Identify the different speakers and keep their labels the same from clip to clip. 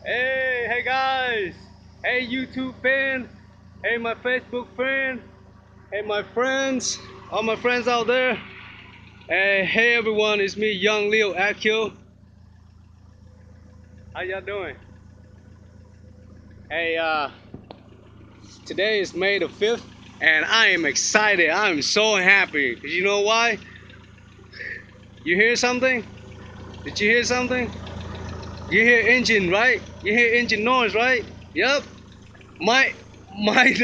Speaker 1: Hey guys! Hey YouTube fan! Hey my Facebook friend! Hey my friends! All my friends out there! Hey everyone, it's me, Young Leo Akio. How y'all doing? Hey, today is May the 5th, and I am excited. I am so happy. Cause you know why? You hear something? Did you hear something? You hear engine, right? You hear engine noise, right? Yep. My my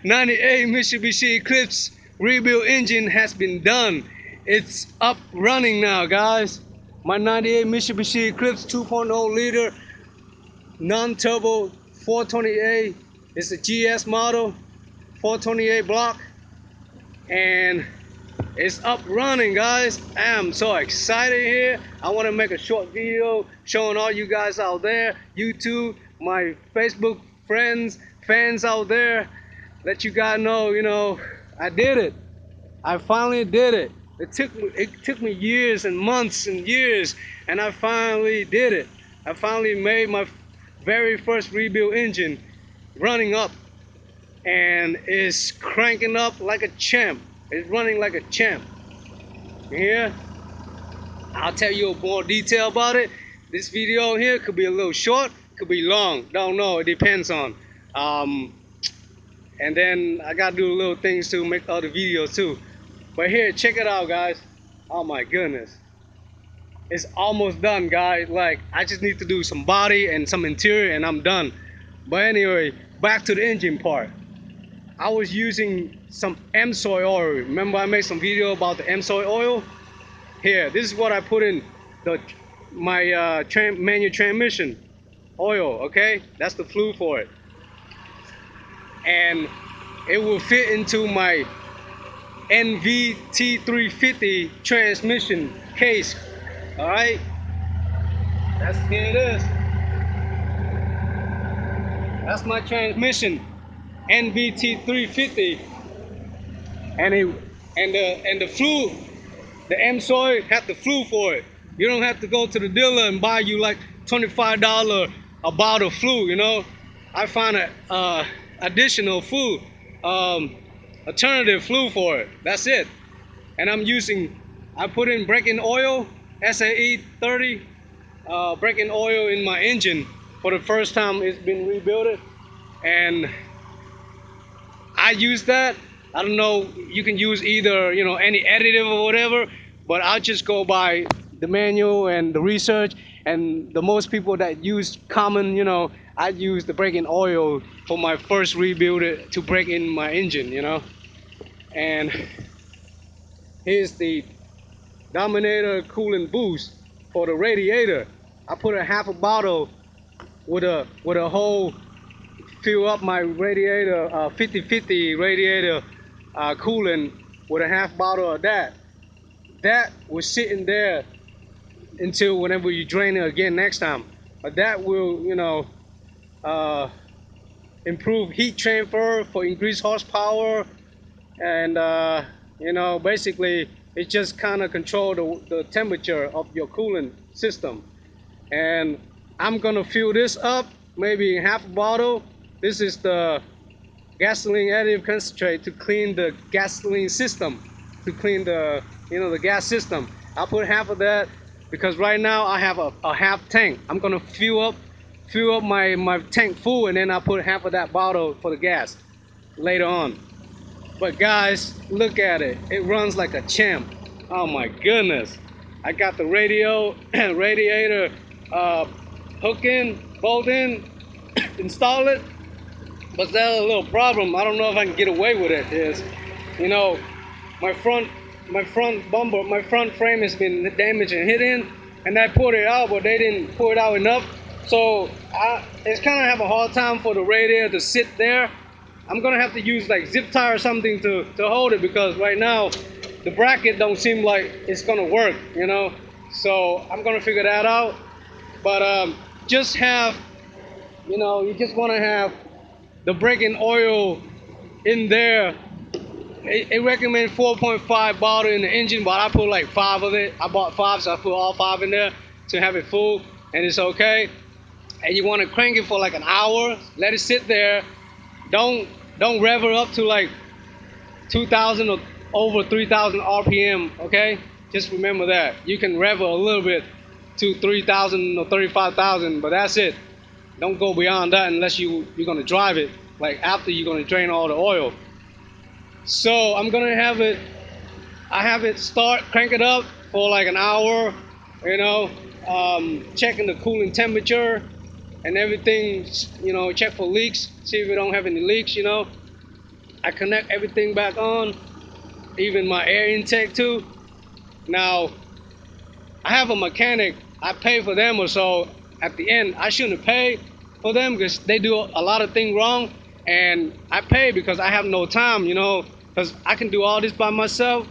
Speaker 1: 98 Mitsubishi Eclipse rebuild engine has been done. It's up running now, guys. My 98 Mitsubishi Eclipse 2.0 liter non-turbo 428. It's a GS model, 428 block, and it's up running, guys. I am so excited here. I want to make a short video showing all you guys out there, YouTube, my Facebook friends, fans out there, let you guys know, I did it. I finally did it. It took me years and months and years, and I finally did it. I finally made my very first rebuild engine running up, and it's cranking up like a champ. It's running like a champ. Here, I'll tell you more detail about it. This video here could be a little short, could be long. Don't know. It depends on. And then I gotta do little things to make other videos too. But here, check it out, guys. Oh my goodness, it's almost done, guys. Like, I just need to do some body and some interior, and I'm done. But anyway, back to the engine part. I was using some M-soy oil. Remember I made some video about the M-soy oil? Here, this is what I put in my manual transmission oil, okay? That's the fluid for it. And it will fit into my NVT350 transmission case, all right? Here it is. That's my transmission, NVT350, and the fluid. The M-soy have the fluid for it. You don't have to go to the dealer and buy you like $25 a bottle of fluid, I find a additional fluid, alternative fluid for it. That's it. And I put in braking oil, SAE 30 braking oil in my engine for the first time it's been rebuilt. And I use that. I don't know, you can use either, any additive or whatever, but I'll just go by the manual and the research. And the most people that use common, I use the braking oil for my first rebuild to break in my engine, And here's the Dominator coolant boost for the radiator. I put a half a bottle with a whole, fill up my radiator, 50-50 radiator coolant with a half bottle of that. That was sitting there until whenever you drain it again next time. But that will, improve heat transfer for increased horsepower, and basically it just kind of control the temperature of your coolant system. And I'm gonna fill this up, maybe half a bottle. This is the gasoline additive concentrate to clean the gasoline system, to clean the the gas system. I'll put half of that because right now I have a half tank. I'm gonna fill up my tank full, and then I'll put half of that bottle for the gas later on. But guys, look at it. It runs like a champ. Oh my goodness. I got the radiator hook in, bolt in, install it. But there's a little problem. I don't know if I can get away with it. Is, my front bumper, my front frame has been damaged and hit in, and I pulled it out, but they didn't pull it out enough. So it's kind of have a hard time for the radiator to sit there. I'm gonna have to use like zip tie or something to hold it, because right now the bracket don't seem like it's gonna work, So I'm gonna figure that out. But just have, you just want to have the braking oil in there. It recommends 4.5 bottle in the engine, but I put like 5 of it. I bought 5, so I put all 5 in there to have it full, and it's okay. and you want to crank it for like an hour, let it sit there. Don't don't rev her up to like 2,000 or over 3,000 RPM. Okay, just remember that you can rev her a little bit to 3,000 or 35,000, but that's it. Don't go beyond that unless you're gonna drive it like after you're gonna drain all the oil. So I'm gonna have it. I have it start, crank it up for like an hour. You know, checking the cooling temperature and everything. You know, check for leaks. See if we don't have any leaks. You know, I connect everything back on, even my air intake too. Now I have a mechanic. I pay for them or so. At the end, I shouldn't pay for them because they do a lot of things wrong, and I pay because I have no time. You know, because I can do all this by myself,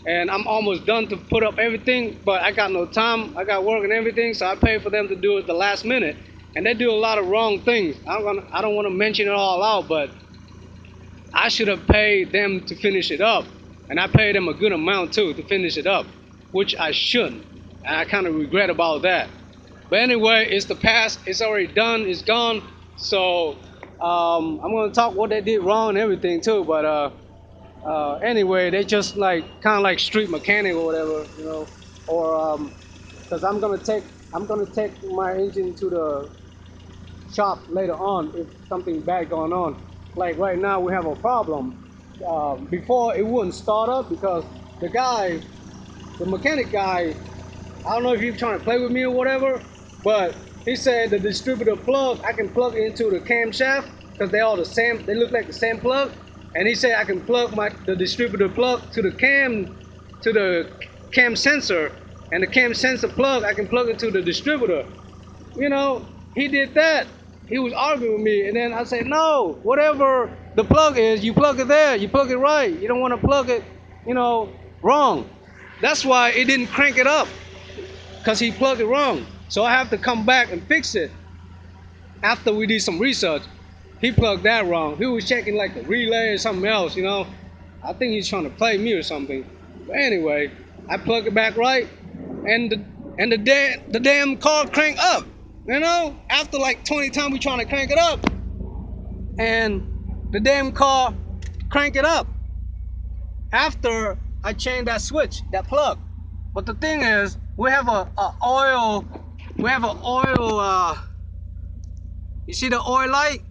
Speaker 1: and I'm almost done to put up everything, but I got no time. I got work and everything, so I pay for them to do it the last minute, and they do a lot of wrong things. I don't want to mention it all out, but I should have paid them to finish it up, and I paid them a good amount too to finish it up, which I shouldn't, and I kind of regret about that. But anyway, it's the past. It's already done. It's gone. So I'm gonna talk what they did wrong and everything too. But anyway, they just like kind of like street mechanic or whatever, you know, or because I'm gonna take my engine to the shop later on if something bad going on. Like right now we have a problem. Before it wouldn't start up because the mechanic guy, I don't know if he's trying to play with me or whatever, but he said the distributor plug, I can plug it into the camshaft because they all the same, they look like the same plug. And he said I can plug the distributor plug to the cam sensor, and the cam sensor plug I can plug it to the distributor. You know, he did that. He was arguing with me, and then I said, no, whatever the plug is, you plug it there, you plug it right. You don't want to plug it, you know, wrong. That's why it didn't crank it up, because he plugged it wrong. So I have to come back and fix it after we did some research. He plugged that wrong. He was checking like the relay or something else, you know. I think he's trying to play me or something. But anyway, I plug it back right, and the damn car cranked up. You know, after like 20 times we trying to crank it up, and the damn car cranked it up after I changed that switch, that plug. But the thing is, we have a oil. You see the oil light?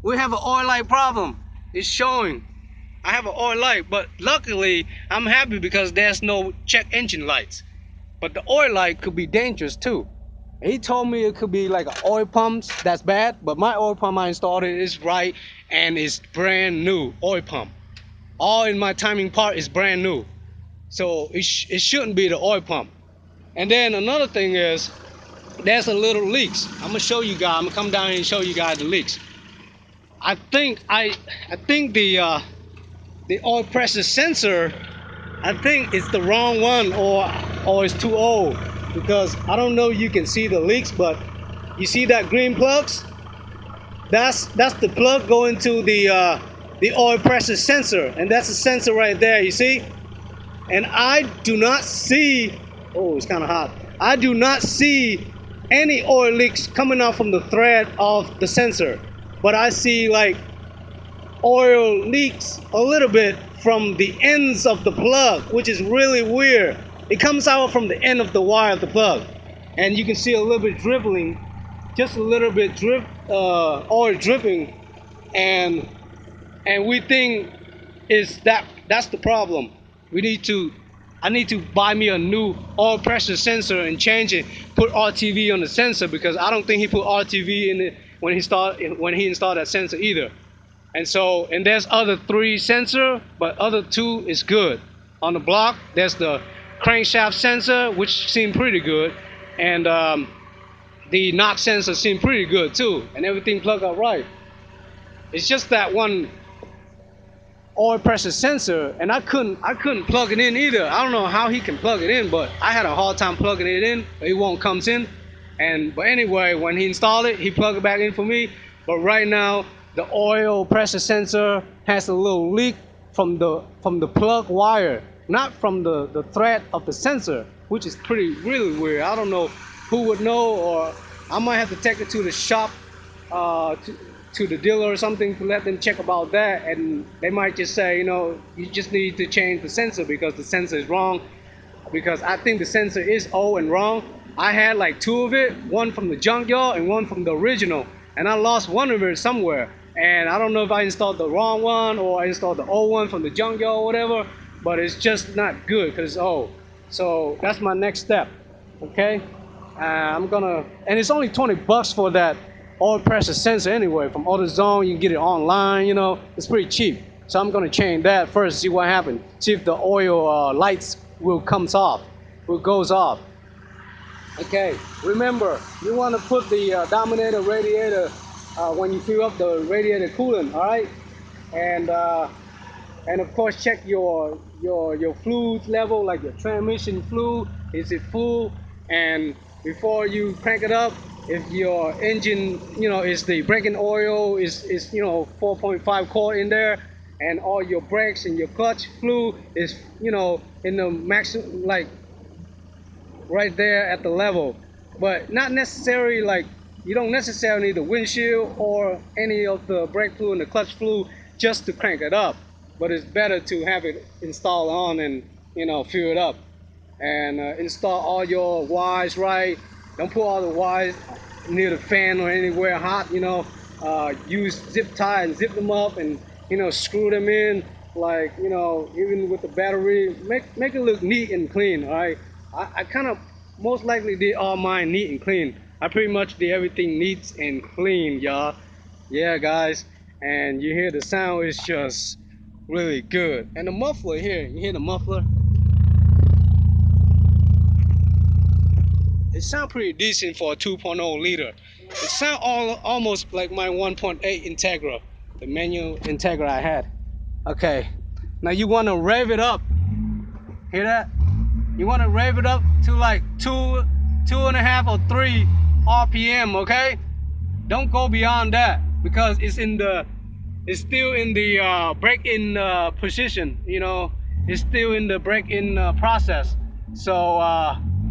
Speaker 1: We have an oil light problem. It's showing. I have an oil light, but luckily I'm happy because there's no check engine lights. But the oil light could be dangerous too. He told me it could be like an oil pump that's bad, but my oil pump I installed it is right and it's brand new oil pump. All in my timing part is brand new, so it shouldn't be the oil pump. And then another thing is, there's a little leaks. I'm gonna show you guys. I'm gonna come down here and show you guys the leaks. I think the oil pressure sensor, I think it's the wrong one, or it's too old, because I don't know if you can see the leaks, but you see that green plugs? That's the plug going to the oil pressure sensor, and that's the sensor right there, you see? And I do not see, oh, it's kind of hot. I do not see any oil leaks coming out from the thread of the sensor, but I see like oil leaks a little bit from the ends of the plug, which is really weird. It comes out from the end of the wire of the plug, and you can see a little bit dribbling, just a little bit oil dripping, and we think that's the problem. I need to buy me a new oil pressure sensor and change it, put RTV on the sensor, because I don't think he put RTV in it when he installed that sensor either. And there's other 3 sensor, but other 2 is good. On the block, there's the crankshaft sensor, which seemed pretty good, and the knock sensor seemed pretty good too, and everything plugged up right. It's just that one oil pressure sensor, and I couldn't plug it in either. I don't know how he can plug it in, but I had a hard time plugging it in. It won't come in. But anyway, when he installed it, he plugged it back in for me. But right now, the oil pressure sensor has a little leak from the plug wire, not from the thread of the sensor, which is really weird. I don't know who would know, or I might have to take it to the shop, to the dealer or something, to let them check about that, and they might just say, you know, you just need to change the sensor because the sensor is wrong. Because I think the sensor is old and wrong. I had like two of it, one from the junkyard and one from the original, and I lost one of it somewhere. And I don't know if I installed the wrong one or I installed the old one from the junkyard or whatever, but it's just not good because it's old. So that's my next step. Okay, I'm gonna, and it's only 20 bucks for that oil pressure sensor anyway. From AutoZone, you can get it online. You know, it's pretty cheap. So I'm gonna change that first, see what happens. See if the oil lights will comes off, will goes off. Okay, remember, you want to put the Dominator radiator when you fill up the radiator coolant, all right? And of course, check your fluid level, like your transmission fluid. Is it full? And before you crank it up, if your engine, you know, is the braking oil is you know 4.5 quart in there, and all your brakes and your clutch fluid is, you know, in the maximum, like right there at the level. But not necessarily, like, you don't necessarily need the windshield or any of the brake fluid and the clutch fluid just to crank it up. But it's better to have it installed on and, you know, fill it up. And install all your wires right. Don't put all the wires near the fan or anywhere hot, you know. Use zip tie and zip them up and, you know, screw them in, like, you know, even with the battery. Make it look neat and clean, all right? I kind of most likely did all mine neat and clean. I pretty much did everything neat and clean, y'all. Yeah, guys. And you hear the sound is just really good. And the muffler here, you hear the muffler? It sounds pretty decent for a 2.0 liter. It sounds almost like my 1.8 Integra, the manual Integra I had. Okay, now you want to rev it up. Hear that? You want to rev it up to like 2.5 or 3 RPM, okay? Don't go beyond that because it's still in the break-in position, you know. It's still in the break-in process. So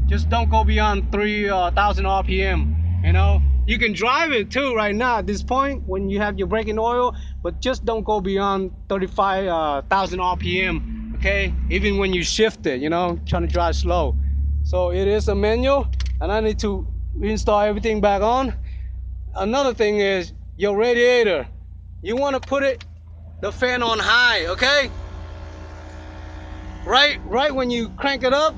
Speaker 1: just don't go beyond 3,000 RPM, you know. You can drive it too right now at this point when you have your braking oil, but just don't go beyond 35,000 RPM, okay? Even when you shift it, you know, trying to drive slow. So it is a manual, and I need to install everything back on. Another thing is your radiator. You want to put the fan on high, okay? Right when you crank it up,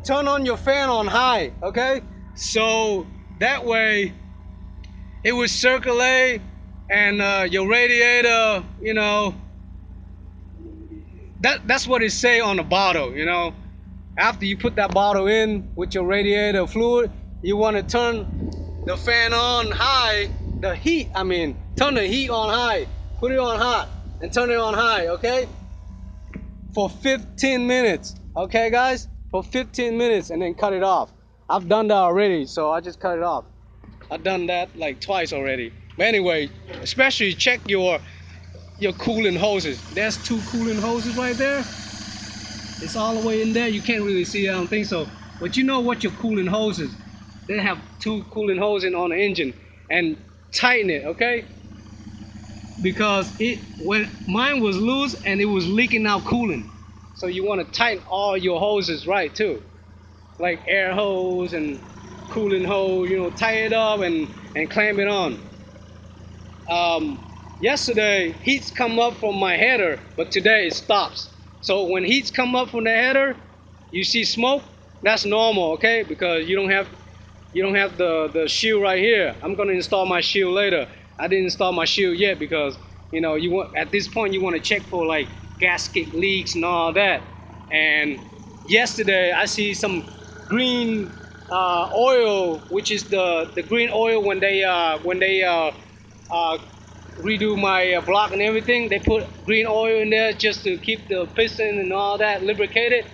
Speaker 1: turn on your fan on high, okay? So that way it will circulate, and your radiator, you know, that's what it say on the bottle, you know. After you put that bottle in with your radiator fluid, you want to turn the fan on high, turn the heat on high, put it on hot, and turn it on high, okay? For 15 minutes, okay, guys? For 15 minutes, and then cut it off. I've done that already, so I just cut it off. I've done that like twice already. But anyway, especially check your coolant hoses. There's 2 coolant hoses right there. It's all the way in there. You can't really see it, I don't think so. But you know what your coolant hoses. They have 2 coolant hoses on the engine, and tighten it, okay? Because when mine was loose and it was leaking out coolant. So you want to tighten all your hoses right too, like air hose and coolant hose. You know, tie it up and clamp it on. Yesterday heats come up from my header, but today it stops. So when heats come up from the header, you see smoke. That's normal, okay? Because you don't have the shield right here. I'm gonna install my shield later. I didn't install my shield yet because, you know, at this point you want to check for like gasket leaks and all that. And yesterday I see some green oil, which is the green oil when they redo my block and everything. They put green oil in there just to keep the piston and all that lubricated.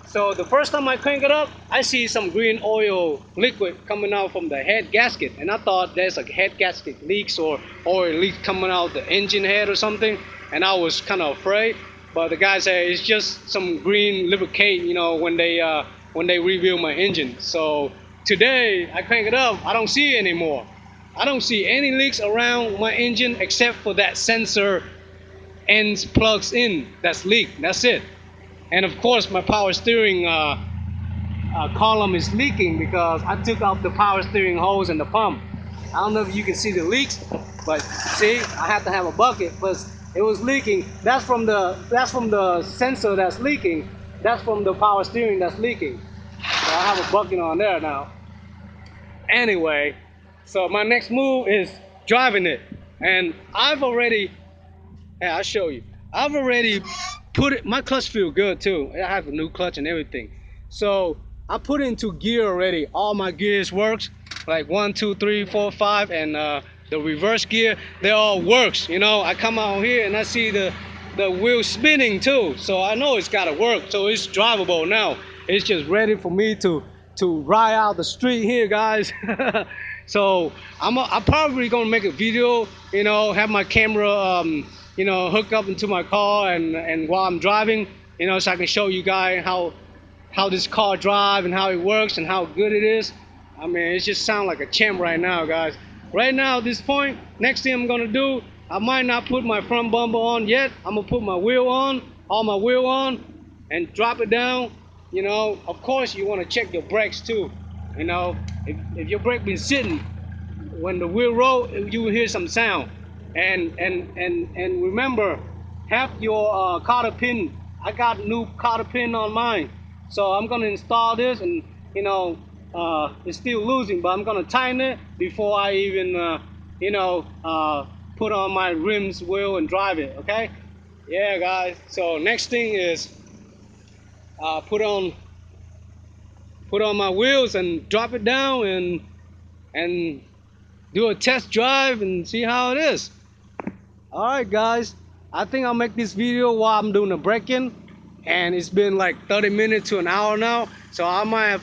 Speaker 1: So the first time I crank it up, I see some green oil liquid coming out from the head gasket, and I thought there's a head gasket leaks or oil leak coming out the engine head or something, and I was kind of afraid. But the guy said it's just some green lubricate, you know, when they when they reveal my engine. So today I crank it up, I don't see it anymore. I don't see any leaks around my engine except for that sensor ends plugs in that's leaked. That's it. And of course my power steering column is leaking because I took off the power steering hose and the pump. I don't know if you can see the leaks, but see, I have to have a bucket because it was leaking. That's from the sensor that's leaking. That's from the power steering that's leaking. So I have a bucket on there now. Anyway, so my next move is driving it, and I'll show you. I've already put it. My clutch feels good too. I have a new clutch and everything. So I put it into gear already. All my gears works, like 1, 2, 3, 4, 5, and the reverse gear. They all works. You know, I come out here and I see the wheel spinning too. So I know it's gotta work. So it's drivable now. It's just ready for me to ride out the street here, guys. So I'm probably gonna make a video. You know, have my camera. You know, hook up into my car and while I'm driving, you know, so I can show you guys how this car drives and how it works and how good it is. I mean, it just sounds like a champ right now, guys. Right now at this point, next thing I'm gonna do, I might not put my front bumper on yet. I'm gonna put my wheel on, all my wheel on, and drop it down. You know, of course you wanna check your brakes too. You know, if your brake been sitting, when the wheel roll, you will hear some sound. And remember, have your cotter pin. I got new cotter pin on mine, so I'm gonna install this, and you know, it's still losing, but I'm gonna tighten it before I even you know, put on my rims, wheel, and drive it. Okay? Yeah, guys. So next thing is put on my wheels and drop it down and do a test drive and see how it is. Alright guys, I think I'll make this video while I'm doing a break-in, and it's been like 30 minutes to an hour now, so I might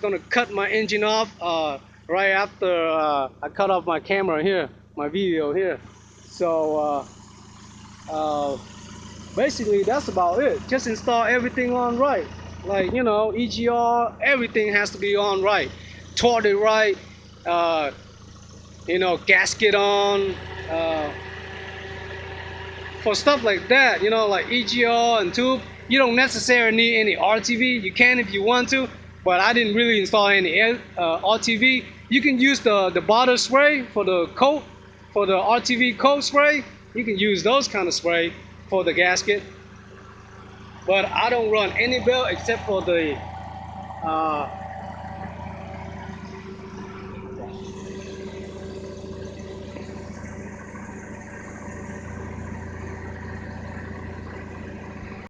Speaker 1: gonna cut my engine off right after I cut off my camera here, my video here. So basically that's about it. Just install everything on right, like, you know, EGR, everything has to be on right, torque it right, you know, gasket on. For stuff like that, you know, like EGR and tube, you don't necessarily need any RTV. You can if you want to, but I didn't really install any RTV. You can use the bottle spray for the coat, for the RTV coat spray. You can use those kind of spray for the gasket. But I don't run any belt except for the